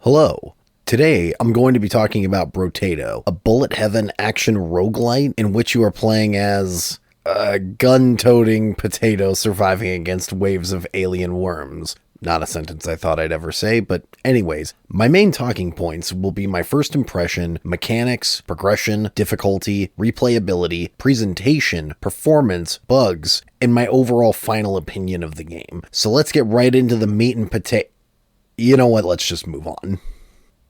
Hello. Today, I'm going to be talking about Brotato, a bullet heaven action roguelite in which you are playing as a gun-toting potato surviving against waves of alien worms. Not a sentence I thought I'd ever say, but anyways, my main talking points will be my first impression, mechanics, progression, difficulty, replayability, presentation, performance, bugs, and my overall final opinion of the game. So let's get right into the meat and potato. You know what, let's just move on.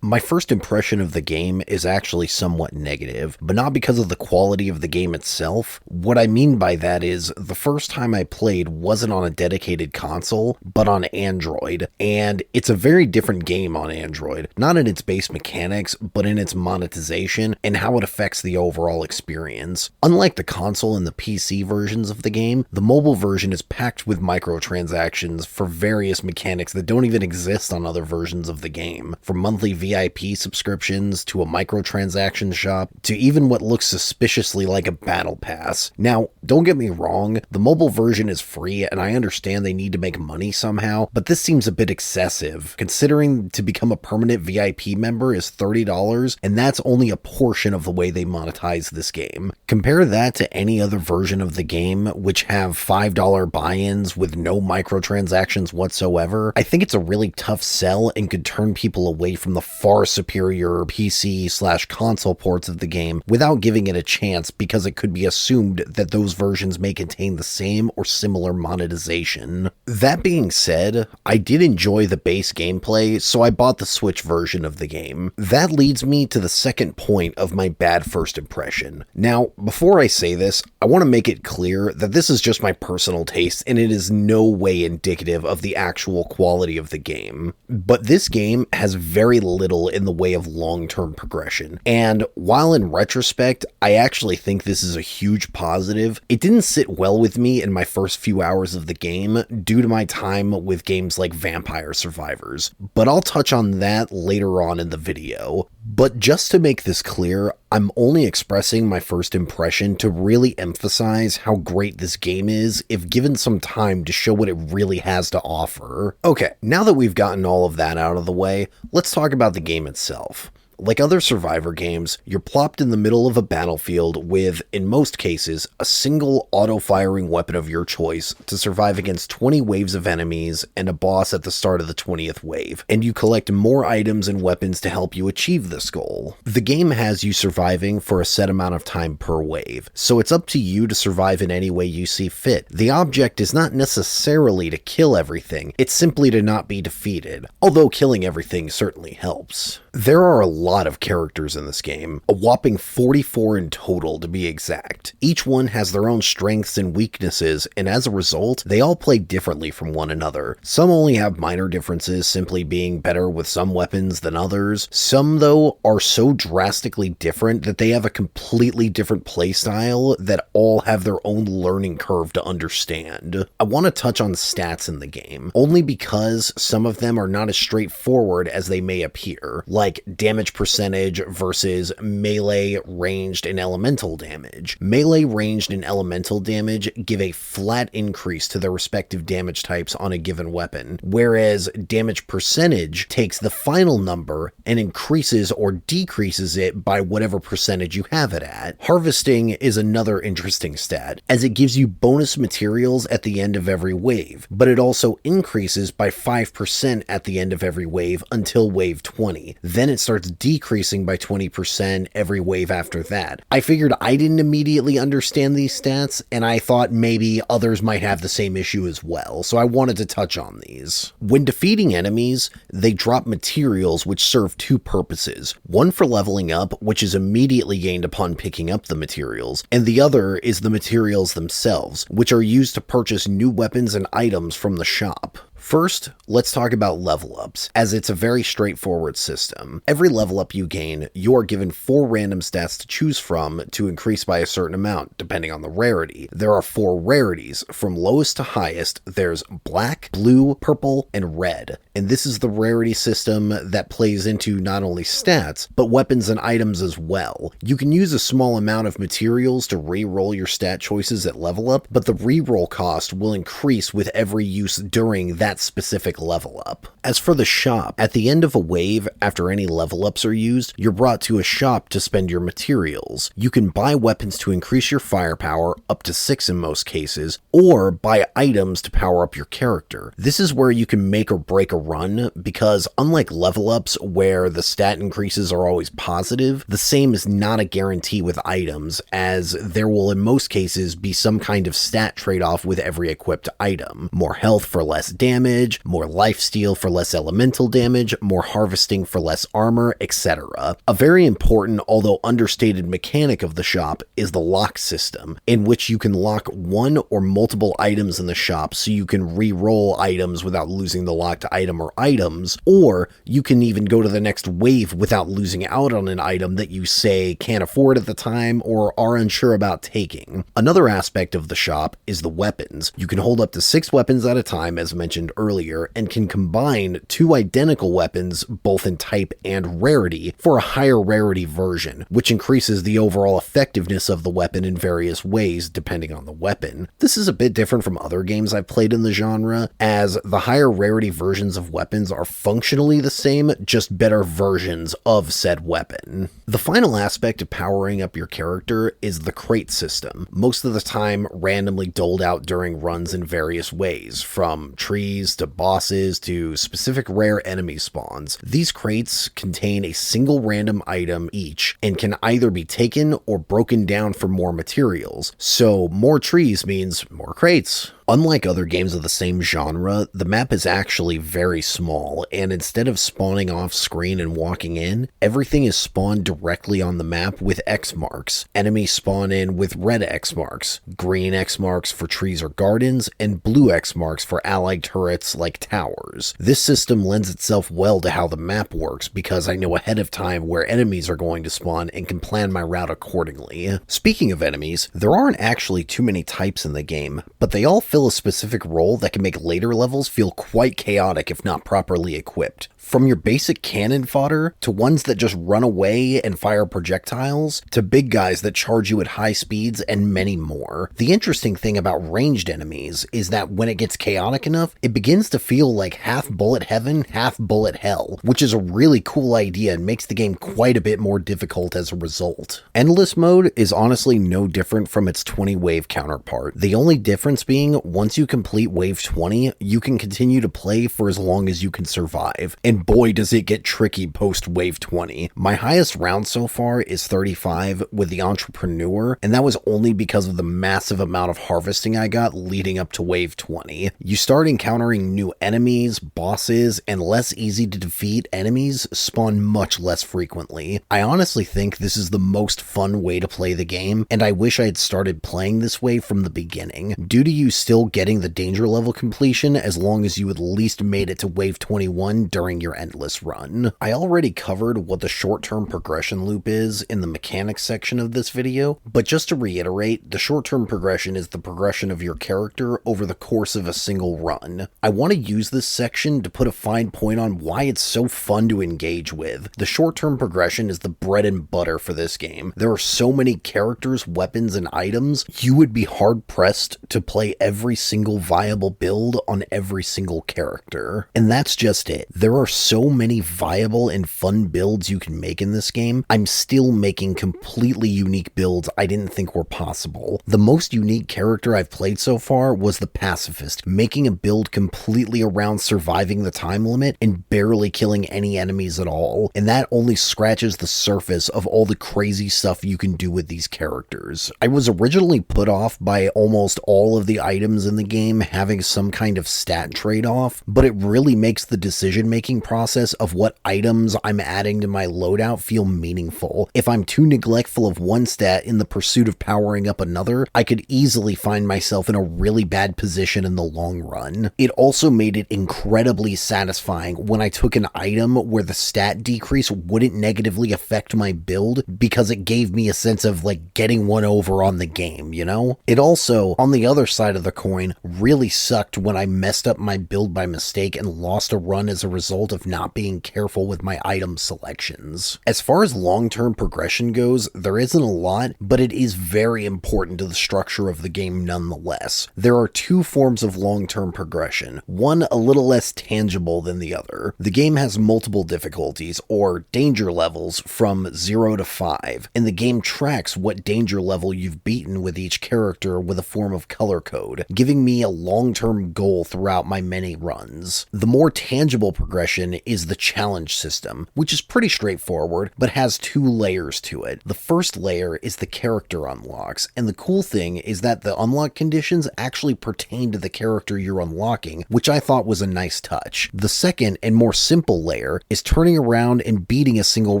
My first impression of the game is actually somewhat negative, but not because of the quality of the game itself. What I mean by that is, the first time I played wasn't on a dedicated console, but on Android, and it's a very different game on Android, not in its base mechanics, but in its monetization and how it affects the overall experience. Unlike the console and the PC versions of the game, the mobile version is packed with microtransactions for various mechanics that don't even exist on other versions of the game, from monthly VIP subscriptions, to a microtransaction shop, to even what looks suspiciously like a battle pass. Now, don't get me wrong, the mobile version is free, and I understand they need to make money somehow, but this seems a bit excessive, considering to become a permanent VIP member is $30, and that's only a portion of the way they monetize this game. Compare that to any other version of the game, which have $5 buy-ins with no microtransactions whatsoever. I think it's a really tough sell and could turn people away from the far superior PC/console ports of the game without giving it a chance, because it could be assumed that those versions may contain the same or similar monetization. That being said, I did enjoy the base gameplay, so I bought the Switch version of the game. That leads me to the second point of my bad first impression. Now, before I say this, I want to make it clear that this is just my personal taste, and it is no way indicative of the actual quality of the game. But this game has very little in the way of long-term progression, and while in retrospect, I actually think this is a huge positive, it didn't sit well with me in my first few hours of the game due to my time with games like Vampire Survivors, but I'll touch on that later on in the video. But just to make this clear, I'm only expressing my first impression to really emphasize how great this game is if given some time to show what it really has to offer. Okay, now that we've gotten all of that out of the way, let's talk about the game itself. Like other Survivor games, you're plopped in the middle of a battlefield with, in most cases, a single auto-firing weapon of your choice to survive against 20 waves of enemies and a boss at the start of the 20th wave, and you collect more items and weapons to help you achieve this goal. The game has you surviving for a set amount of time per wave, so it's up to you to survive in any way you see fit. The object is not necessarily to kill everything, it's simply to not be defeated, although killing everything certainly helps. There are a lot of characters in this game, a whopping 44 in total to be exact. Each one has their own strengths and weaknesses, and as a result, they all play differently from one another. Some only have minor differences, simply being better with some weapons than others. Some, though, are so drastically different that they have a completely different playstyle that all have their own learning curve to understand. I want to touch on stats in the game, only because some of them are not as straightforward as they may appear, like damage percentage versus melee, ranged, and elemental damage. Melee, ranged, and elemental damage give a flat increase to their respective damage types on a given weapon, whereas damage percentage takes the final number and increases or decreases it by whatever percentage you have it at. Harvesting is another interesting stat, as it gives you bonus materials at the end of every wave, but it also increases by 5% at the end of every wave until wave 20. Then it starts decreasing by 20% every wave after that. I figured I didn't immediately understand these stats, and I thought maybe others might have the same issue as well, so I wanted to touch on these. When defeating enemies, they drop materials which serve two purposes. One for leveling up, which is immediately gained upon picking up the materials, and the other is the materials themselves, which are used to purchase new weapons and items from the shop. First, let's talk about level ups, as it's a very straightforward system. Every level up you gain, you are given 4 random stats to choose from to increase by a certain amount, depending on the rarity. There are 4 rarities. From lowest to highest, there's black, blue, purple, and red. And this is the rarity system that plays into not only stats, but weapons and items as well. You can use a small amount of materials to re-roll your stat choices at level up, but the re-roll cost will increase with every use during that that specific level up. As for the shop, at the end of a wave, after any level ups are used, you're brought to a shop to spend your materials. You can buy weapons to increase your firepower, up to 6 in most cases, or buy items to power up your character. This is where you can make or break a run, because unlike level ups where the stat increases are always positive, the same is not a guarantee with items, as there will in most cases be some kind of stat trade-off with every equipped item. More health for less damage, more lifesteal for less elemental damage, more harvesting for less armor, etc. A very important, although understated mechanic of the shop is the lock system, in which you can lock one or multiple items in the shop so you can re-roll items without losing the locked item or items, or you can even go to the next wave without losing out on an item that you say can't afford at the time or are unsure about taking. Another aspect of the shop is the weapons. You can hold up to 6 weapons at a time, as mentioned earlier, and can combine 2 identical weapons, both in type and rarity, for a higher rarity version, which increases the overall effectiveness of the weapon in various ways depending on the weapon. This is a bit different from other games I've played in the genre, as the higher rarity versions of weapons are functionally the same, just better versions of said weapon. The final aspect of powering up your character is the crate system, most of the time randomly doled out during runs in various ways, from trees to bosses to specific rare enemy spawns. These crates contain a single random item each and can either be taken or broken down for more materials, so more trees means more crates. Unlike other games of the same genre, the map is actually very small, and instead of spawning off screen and walking in, everything is spawned directly on the map with X marks. Enemies spawn in with red X marks, green X marks for trees or gardens, and blue X marks for allied turrets like towers. This system lends itself well to how the map works because I know ahead of time where enemies are going to spawn and can plan my route accordingly. Speaking of enemies, there aren't actually too many types in the game, but they all fill a specific role that can make later levels feel quite chaotic if not properly equipped. From your basic cannon fodder, to ones that just run away and fire projectiles, to big guys that charge you at high speeds, and many more. The interesting thing about ranged enemies is that when it gets chaotic enough, it begins to feel like half bullet heaven, half bullet hell, which is a really cool idea and makes the game quite a bit more difficult as a result. Endless mode is honestly no different from its 20 wave counterpart. The only difference being, once you complete wave 20, you can continue to play for as long as you can survive. And boy does it get tricky post wave 20. My highest round so far is 35 with the Entrepreneur, and that was only because of the massive amount of harvesting I got leading up to wave 20. You start encountering new enemies, bosses, and less easy to defeat enemies spawn much less frequently. I honestly think this is the most fun way to play the game, and I wish I had started playing this way from the beginning. Due to you still getting the danger level completion as long as you at least made it to wave 21 during your endless run. I already covered what the short-term progression loop is in the mechanics section of this video, but just to reiterate, the short-term progression is the progression of your character over the course of a single run. I want to use this section to put a fine point on why it's so fun to engage with. The short-term progression is the bread and butter for this game. There are so many characters, weapons, and items, you would be hard-pressed to play every single viable build on every single character. And that's just it. There are so many viable and fun builds you can make in this game. I'm still making completely unique builds I didn't think were possible. The most unique character I've played so far was the Pacifist, making a build completely around surviving the time limit and barely killing any enemies at all, and that only scratches the surface of all the crazy stuff you can do with these characters. I was originally put off by almost all of the items in the game having some kind of stat trade-off, but it really makes the decision-making process of what items I'm adding to my loadout feel meaningful. If I'm too neglectful of one stat in the pursuit of powering up another, I could easily find myself in a really bad position in the long run. It also made it incredibly satisfying when I took an item where the stat decrease wouldn't negatively affect my build because it gave me a sense of like getting one over on the game, you know? It also, on the other side of the coin, really sucked when I messed up my build by mistake and lost a run as a result result of not being careful with my item selections. As far as long-term progression goes, there isn't a lot, but it is very important to the structure of the game nonetheless. There are two forms of long-term progression, one a little less tangible than the other. The game has multiple difficulties, or danger levels, from 0 to 5, and the game tracks what danger level you've beaten with each character with a form of color code, giving me a long-term goal throughout my many runs. The more tangible progression is the challenge system, which is pretty straightforward, but has two layers to it. The first layer is the character unlocks, and the cool thing is that the unlock conditions actually pertain to the character you're unlocking, which I thought was a nice touch. The second and more simple layer is turning around and beating a single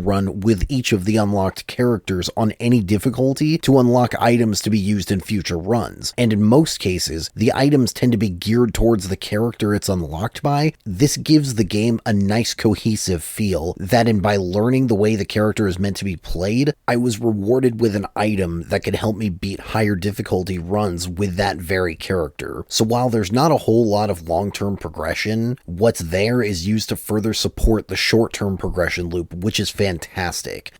run with each of the unlocked characters on any difficulty to unlock items to be used in future runs. And in most cases, the items tend to be geared towards the character it's unlocked by. This gives the game a nice cohesive feel that, and by learning the way the character is meant to be played, I was rewarded with an item that could help me beat higher difficulty runs with that very character. So while there's not a whole lot of long-term progression, what's there is used to further support the short-term progression loop, which is fantastic.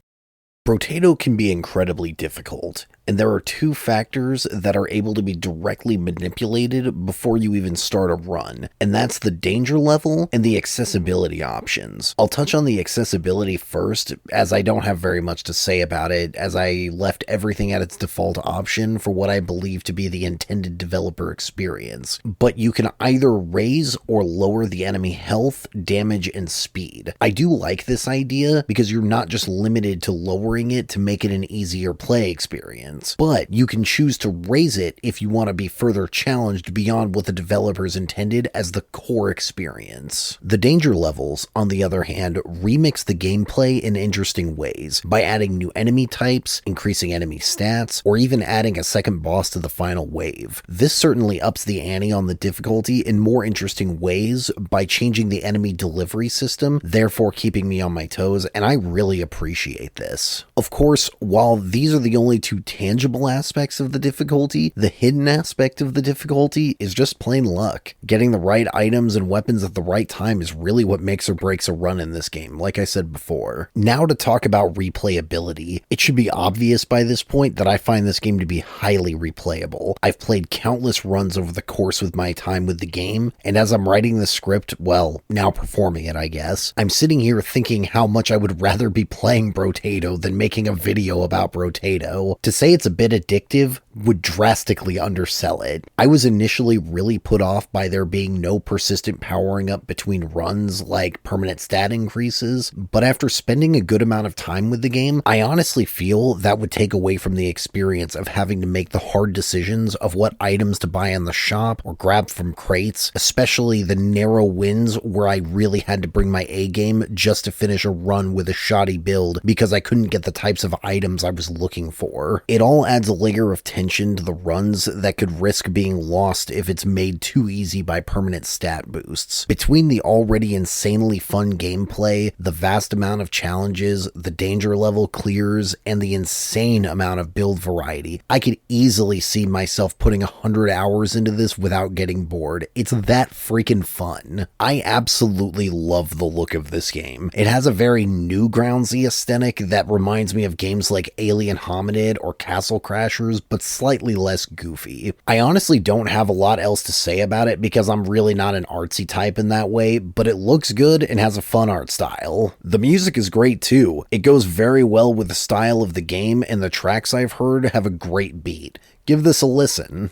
Brotato can be incredibly difficult, and there are two factors that are able to be directly manipulated before you even start a run, and that's the danger level and the accessibility options. I'll touch on the accessibility first, as I don't have very much to say about it, as I left everything at its default option for what I believe to be the intended developer experience. But you can either raise or lower the enemy health, damage, and speed. I do like this idea because you're not just limited to lowering it to make it an easier play experience, but you can choose to raise it if you want to be further challenged beyond what the developers intended as the core experience. The danger levels, on the other hand, remix the gameplay in interesting ways by adding new enemy types, increasing enemy stats, or even adding a second boss to the final wave. This certainly ups the ante on the difficulty in more interesting ways by changing the enemy delivery system, therefore keeping me on my toes, and I really appreciate this. Of course, while these are the only two tangible aspects of the difficulty, the hidden aspect of the difficulty is just plain luck. Getting the right items and weapons at the right time is really what makes or breaks a run in this game, like I said before. Now to talk about replayability. It should be obvious by this point that I find this game to be highly replayable. I've played countless runs over the course of my time with the game, and as I'm writing the script, well, now performing it I guess, I'm sitting here thinking how much I would rather be playing Brotato than making a video about Brotato. To say it's a bit addictive would drastically undersell it. I was initially really put off by there being no persistent powering up between runs like permanent stat increases, but after spending a good amount of time with the game, I honestly feel that would take away from the experience of having to make the hard decisions of what items to buy in the shop or grab from crates, especially the narrow wins where I really had to bring my A game just to finish a run with a shoddy build because I couldn't get the types of items I was looking for. It all adds a layer of tension to the runs that could risk being lost if it's made too easy by permanent stat boosts. Between the already insanely fun gameplay, the vast amount of challenges, the danger level clears, and the insane amount of build variety, I could easily see myself putting 100 hours into this without getting bored. It's that freaking fun. I absolutely love the look of this game. It has a very Newgroundsy aesthetic that reminds me of games like Alien Hominid or Castle Crashers, but slightly less goofy. I honestly don't have a lot else to say about it because I'm really not an artsy type in that way, but it looks good and has a fun art style. The music is great too. It goes very well with the style of the game, and the tracks I've heard have a great beat. Give this a listen.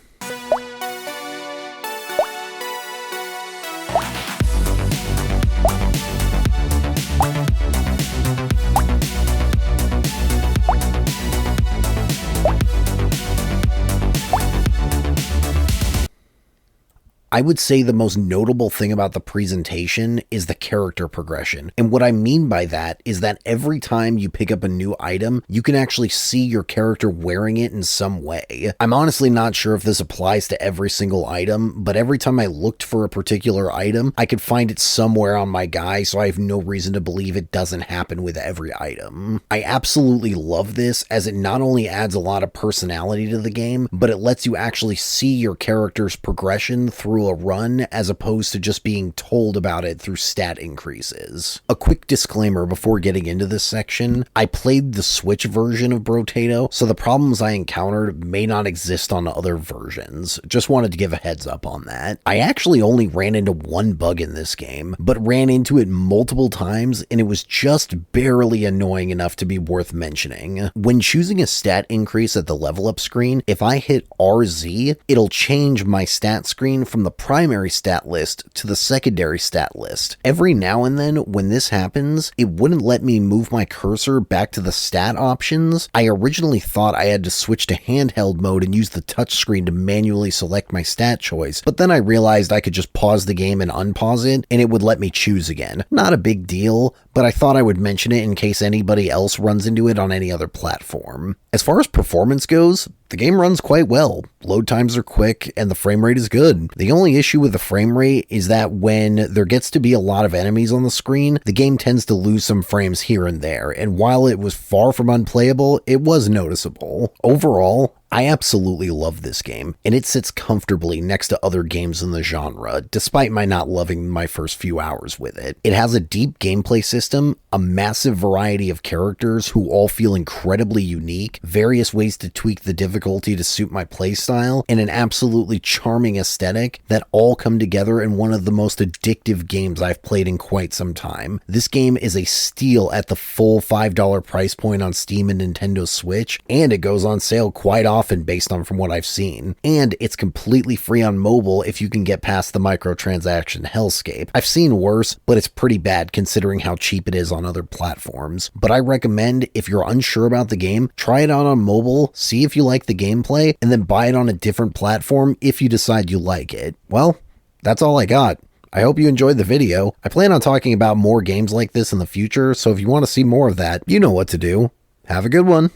I would say the most notable thing about the presentation is the character progression. And what I mean by that is that every time you pick up a new item, you can actually see your character wearing it in some way. I'm honestly not sure if this applies to every single item, but every time I looked for a particular item, I could find it somewhere on my guy, so I have no reason to believe it doesn't happen with every item. I absolutely love this, as it not only adds a lot of personality to the game, but it lets you actually see your character's progression through formula run as opposed to just being told about it through stat increases. A quick disclaimer before getting into this section, I played the Switch version of Brotato, so the problems I encountered may not exist on other versions. Just wanted to give a heads up on that. I actually only ran into one bug in this game, but ran into it multiple times, and it was just barely annoying enough to be worth mentioning. When choosing a stat increase at the level up screen, if I hit RZ, it'll change my stat screen from the primary stat list to the secondary stat list. Every now and then, when this happens, it wouldn't let me move my cursor back to the stat options. I originally thought I had to switch to handheld mode and use the touchscreen to manually select my stat choice, but then I realized I could just pause the game and unpause it, and it would let me choose again. Not a big deal, but I thought I would mention it in case anybody else runs into it on any other platform. As far as performance goes, the game runs quite well. Load times are quick, and the frame rate is good. The only issue with the frame rate is that when there gets to be a lot of enemies on the screen, the game tends to lose some frames here and there, and while it was far from unplayable, it was noticeable. Overall, I absolutely love this game, and it sits comfortably next to other games in the genre, despite my not loving my first few hours with it. It has a deep gameplay system, a massive variety of characters who all feel incredibly unique, various ways to tweak the difficulty to suit my playstyle, and an absolutely charming aesthetic that all come together in one of the most addictive games I've played in quite some time. This game is a steal at the full $5 price point on Steam and Nintendo Switch, and it goes on sale quite often based on from what I've seen. And it's completely free on mobile if you can get past the microtransaction hellscape. I've seen worse, but it's pretty bad considering how cheap it is on other platforms. But I recommend, if you're unsure about the game, try it out on mobile, see if you like the gameplay, and then buy it on a different platform if you decide you like it. Well, that's all I got. I hope you enjoyed the video. I plan on talking about more games like this in the future, so if you want to see more of that, you know what to do. Have a good one.